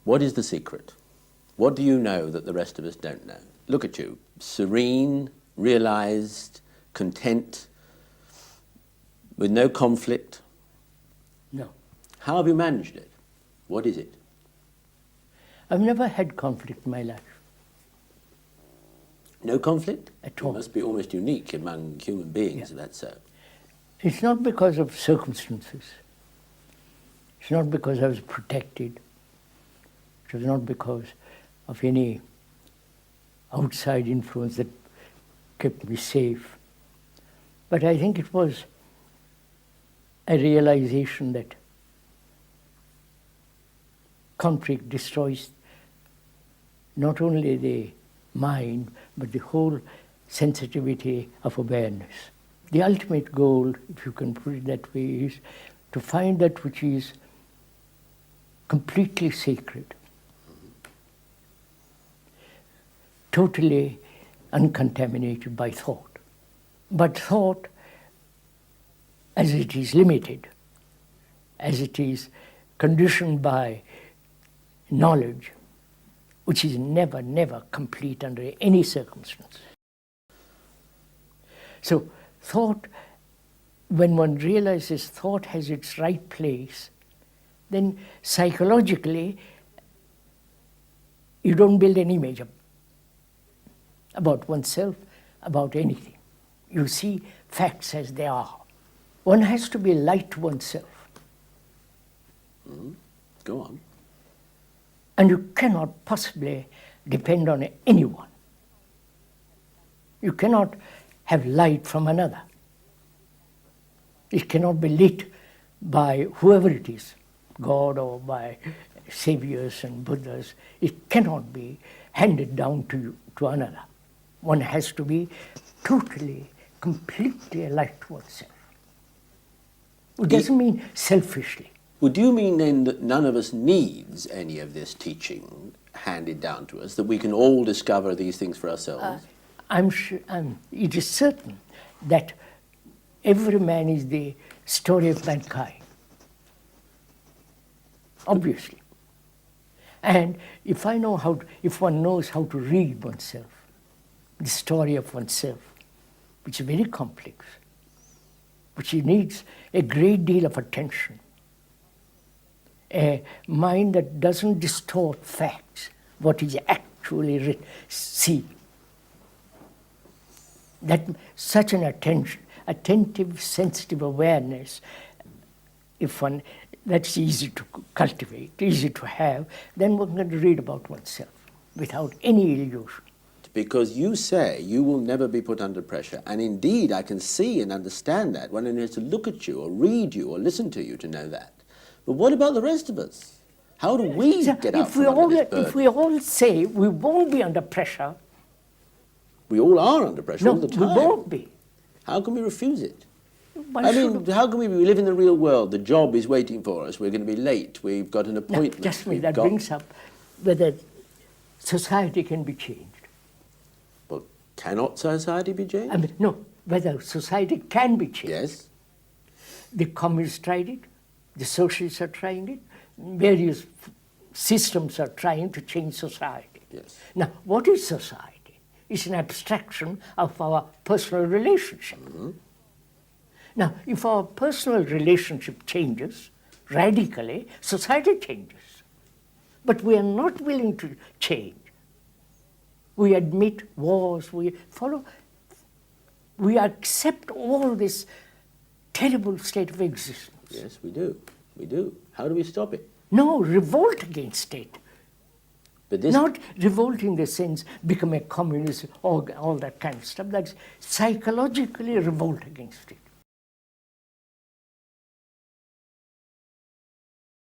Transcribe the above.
What is the secret? What do you know that the rest of us don't know? Look at you, serene, realized, content, with no conflict. No. How have you managed it? What is it? I've never had conflict in my life. No conflict? At all. It must be almost unique among human beings, if that's so. It's not because of circumstances. It's not because I was protected. It was not because of any outside influence that kept me safe. But I think it was a realization that conflict destroys not only the mind, but the whole sensitivity of awareness. The ultimate goal, if you can put it that way, is to find that which is completely sacred, totally uncontaminated by thought. But thought, as it is limited, as it is conditioned by knowledge, which is never, never complete under any circumstance. So thought, when one realizes thought has its right place, then psychologically you don't build an image about oneself, about anything. You see facts as they are. One has to be light to oneself. Go on. And you cannot possibly depend on anyone. You cannot have light from another. It cannot be lit by whoever it is, God or by saviors and Buddhas. It cannot be handed down to another. One has to be totally, completely alive to oneself. It doesn't mean selfishly. Well, do you mean then that none of us needs any of this teaching handed down to us, that we can all discover these things for ourselves? I'm sure, it is certain that every man is the story of mankind. Obviously. And if one knows how to read oneself, the story of oneself, which is very complex, which needs a great deal of attention, a mind that doesn't distort facts, what is actually written, see. That such an attentive, sensitive awareness, that's easy to cultivate, easy to have, then one can read about oneself without any illusion. Because you say you will never be put under pressure, and indeed I can see and understand that. One has to look at you or read you or listen to you to know that. But what about the rest of us? How do we get out from under this burden? If we all say we won't be under pressure, we all are under pressure all the time. No, we won't be. How can we refuse it? Why how can we live in the real world? The job is waiting for us. We're going to be late. We've got an appointment. That brings up whether society can be changed. Well, cannot society be changed? No, whether society can be changed. Yes. The communists tried it. The socialists are trying it. Various systems are trying to change society. Yes. Now, what is society? It's an abstraction of our personal relationship. Now, if our personal relationship changes radically, society changes. But we are not willing to change. We admit wars, we accept all this terrible state of existence. Yes, we do. We do. How do we stop it? No, revolt against it. But not revolt in the sense become a communist or all that kind of stuff. That's psychologically revolt against it.